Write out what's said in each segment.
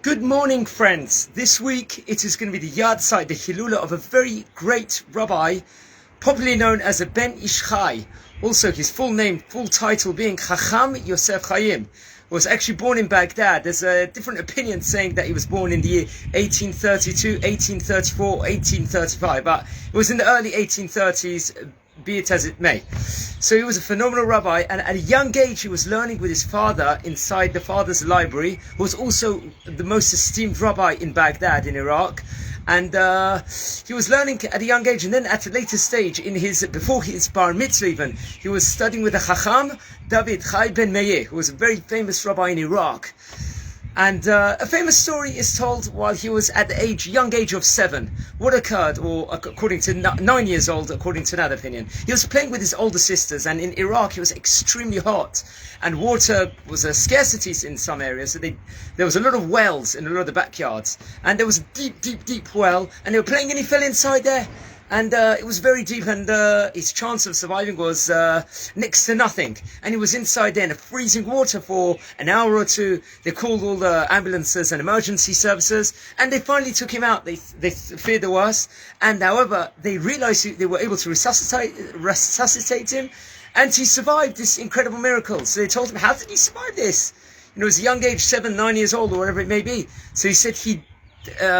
Good morning, friends. This week it is going to be the yard site, the Hilula of a very great rabbi, popularly known as a Ben Ish Chai. Also, his full name, full title being Chacham Yosef Hayim. Was actually born in Baghdad. There's a different opinion saying that he was born in the year 1832, 1834, 1835, but it was in the early 1830s, be it as it may. So he was a phenomenal rabbi, and at a young age he was learning with his father inside the father's library, who was also the most esteemed rabbi in Baghdad in Iraq. And he was learning at a young age, and then at a later stage, before his bar mitzvah even, he was studying with the Chacham David Chai ben Meir, who was a very famous rabbi in Iraq. And a famous story is told while he was at the young age of 7. What occurred, or according to 9 years old, according to another opinion, he was playing with his older sisters, and in Iraq it was extremely hot, and water was a scarcity in some areas. So there was a lot of wells in a lot of the backyards, and there was a deep well, and they were playing, and he fell inside there. And it was very deep, and his chance of surviving was next to nothing. And he was inside there in a freezing water for an hour or two. They called all the ambulances and emergency services, and they finally took him out. They feared the worst, and however, they realized they were able to resuscitate him, and he survived this incredible miracle. So they told him, how did he survive this? You know, he was a young age, 7, 9 years old, or whatever it may be. So he said he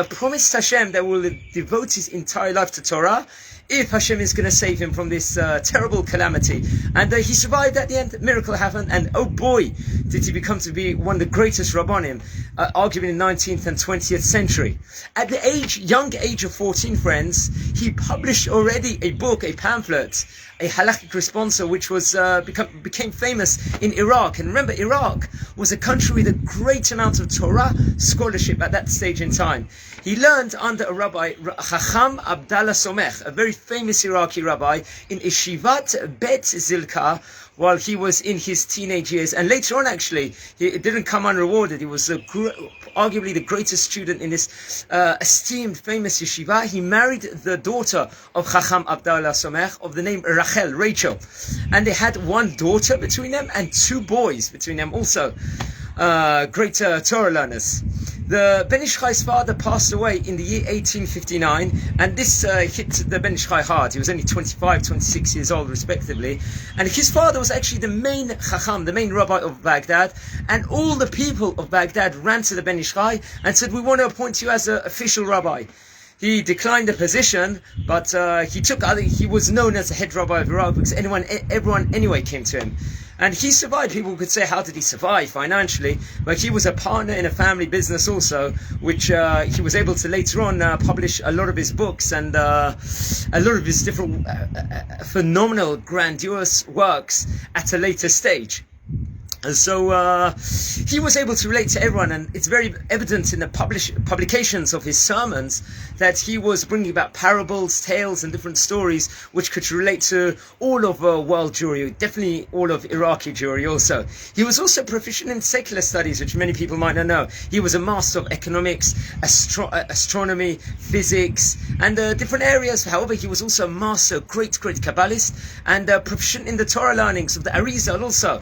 promised Hashem that will devote his entire life to Torah if Hashem is going to save him from this terrible calamity. And he survived at the end. A miracle happened, and oh boy, did he become to be one of the greatest rabbanim, arguably in the 19th and 20th century. At the young age of 14, friends, he published already a book, a pamphlet, a halachic responsa, which was became famous in Iraq. And remember, Iraq was a country with a great amount of Torah scholarship at that stage in time. He learned under a rabbi, Chacham Abdallah Somech, a very famous Iraqi rabbi, in Yeshivat Bet Zilka, while he was in his teenage years. And later on, actually, it didn't come unrewarded. He was arguably the greatest student in this esteemed, famous yeshiva. He married the daughter of Chacham Abdallah Somech, of the name Rachel. And they had one daughter between them and 2 boys between them also. Great Torah learners. The Ben Ish Chai's father passed away in the year 1859, and this hit the Ben Ish Chai hard. He was only 25, 26 years old, respectively. And his father was actually the main Chacham, the main rabbi of Baghdad, and all the people of Baghdad ran to the Ben Ish Chai and said, we want to appoint you as an official rabbi. He declined the position, but he was known as the head rabbi of Iraq because everyone anyway came to him. And he survived. People could say, how did he survive financially? But he was a partner in a family business also, which he was able to later on publish a lot of his books and a lot of his different phenomenal, grandiose works at a later stage. And so he was able to relate to everyone, and it's very evident in the publications of his sermons that he was bringing about parables, tales, and different stories which could relate to all of world Jewry, definitely all of Iraqi Jewry also. He was also proficient in secular studies, which many people might not know. He was a master of economics, astronomy, physics, and different areas. However, he was also a master, great kabbalist, and proficient in the Torah learnings of the Arizal also.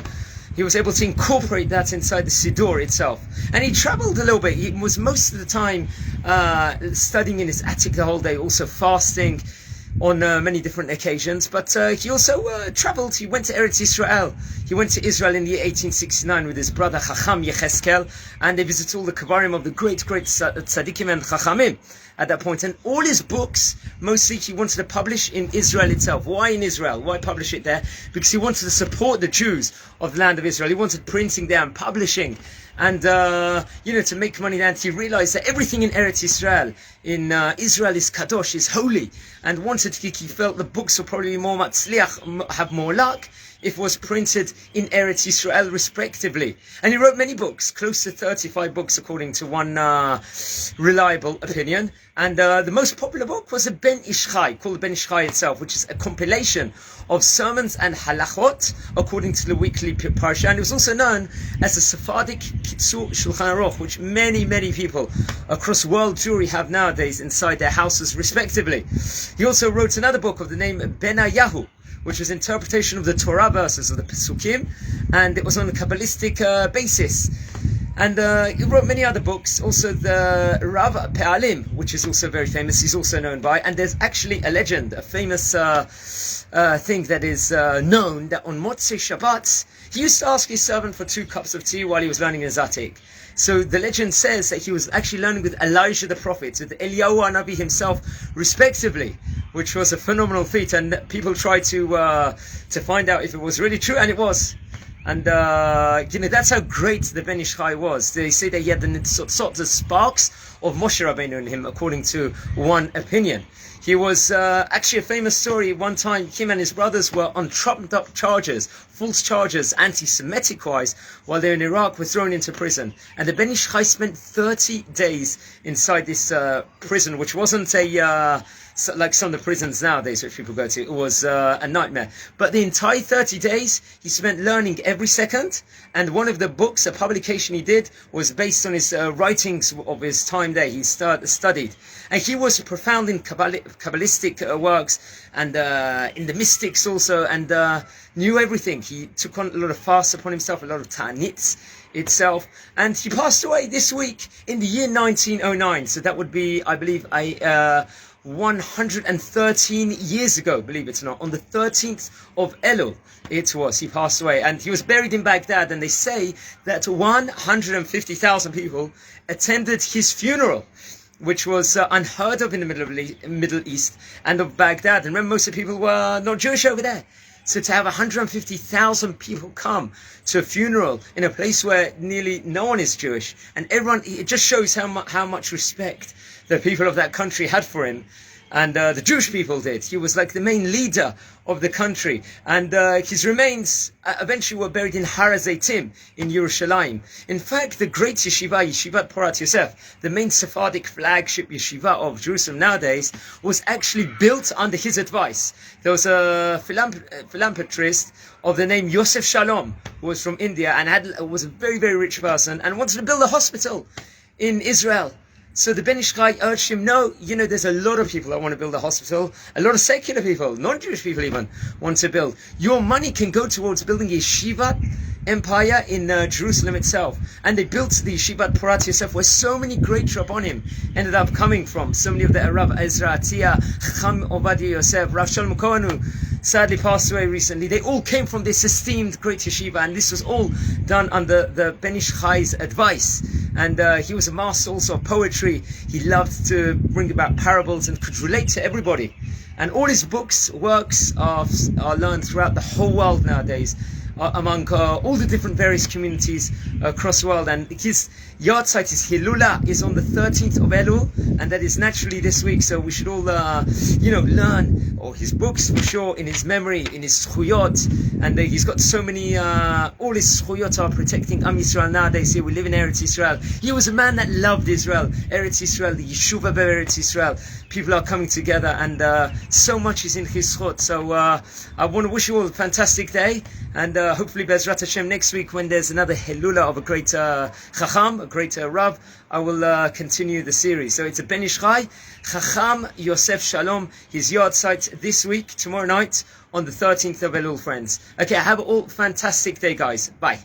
He was able to incorporate that inside the Siddur itself. And he traveled a little bit. He was most of the time studying in his attic the whole day, also fasting on many different occasions. But he also traveled. He went to Eretz Israel. He went to Israel in the year 1869 with his brother Chacham Yecheskel, and they visited all the Kavarim of the great Tzadikim and Chachamim at that point. And all his books, mostly he wanted to publish in Israel itself. Why in Israel? Why publish it there? Because he wanted to support the Jews of the land of Israel. He wanted printing there and publishing, and to make money there. And he realized that everything in Eretz Israel, in Israel, is kadosh, is holy, and he felt the books would probably be more matzliach, have more luck, if it was printed in Eretz Israel respectively. And he wrote many books, close to 35 books according to one reliable opinion. And the most popular book was a Ben Ish Chai, called the Ben Ish Chai itself, which is a compilation of sermons and halachot according to the weekly parsha. And it was also known as the Sephardic Kitzur Shulchan Aruch, which many people across world Jewry have nowadays inside their houses respectively. He also wrote another book of the name Benayahu, which was interpretation of the Torah verses of the Pesukim, and it was on a kabbalistic basis. And he wrote many other books. Also the Rav Pe'alim, which is also very famous, he's also known by. And there's actually a legend, a famous thing that is known, that on Motzei Shabbat, he used to ask his servant for 2 cups of tea while he was learning his attic. So the legend says that he was actually learning with Elijah the prophet, with Eliyahu Hanavi himself, respectively, which was a phenomenal feat. And people tried to find out if it was really true, and it was. And that's how great the Ben Ish Chai was. They say that he had the sort of sparks of Moshe Rabbeinu in him, according to one opinion. He was actually a famous story. One time, him and his brothers were on trumped up charges, false charges, anti-Semitic wise, while they were in Iraq, were thrown into prison. And the Ben Ish Chai spent 30 days inside this prison, which wasn't like some of the prisons nowadays which people go to. It was a nightmare. But the entire 30 days, he spent learning every second. And one of the books, a publication he did, was based on his writings of his time there. He studied. And he was profound in kabbalistic works, and in the mystics also, and knew everything. He took on a lot of fasts upon himself, a lot of ta'anits itself. And he passed away this week in the year 1909. So that would be, I believe, 113 years ago, believe it or not, on the 13th of Elul, he passed away, and he was buried in Baghdad, and they say that 150,000 people attended his funeral, which was unheard of in the Middle East and of Baghdad. And remember, most of the people were not Jewish over there. So to have 150,000 people come to a funeral in a place where nearly no one is Jewish, and everyone, it just shows how much respect the people of that country had for him. And the Jewish people did. He was like the main leader of the country. And his remains eventually were buried in Har HaZeitim in Yerushalayim. In fact, the great yeshiva, Yeshivat Porat Yosef, the main Sephardic flagship yeshiva of Jerusalem nowadays, was actually built under his advice. There was a philanthropist of the name Yosef Shalom, who was from India and was a very, very rich person, and wanted to build a hospital in Israel. So the Ben Ish Chai urged him, no, there's a lot of people that want to build a hospital. A lot of secular people, non-Jewish people even, want to build. Your money can go towards building a yeshiva empire in Jerusalem itself. And they built the Yeshivat Porat Yosef, where so many great Rabbonim ended up coming from. So many of the Rav Ezra Atiyah, Chacham Yosef, Rav Shalom Cohen, who sadly passed away recently. They all came from this esteemed great yeshiva, and this was all done under the Ben Ish Chai's advice. And he was a master also of poetry. He loved to bring about parables and could relate to everybody. And all his works are learned throughout the whole world nowadays, among all the different various communities across the world. And his yahrzeit, his Hilula, is on the 13th of Elul, and that is naturally this week. So we should all, learn his books for sure, in his memory, in his zchuyot. And he's got so many, all his zchuyot are protecting Am Yisrael nowadays. Here we live in Eretz Yisrael. He was a man that loved Israel, Eretz Yisrael, the Yeshuva Eretz Yisrael. People are coming together, and so much is in his zchut. So I want to wish you all a fantastic day, and hopefully Bezrat Hashem next week, when there's another Hilula of a great Chacham, a great Rav, I will continue the series. So it's a Ben Ish Chai, Chacham Yosef Shalom, his yahrzeit this week, tomorrow night, on the 13th of Elul, friends. Okay, have a all fantastic day, guys. Bye.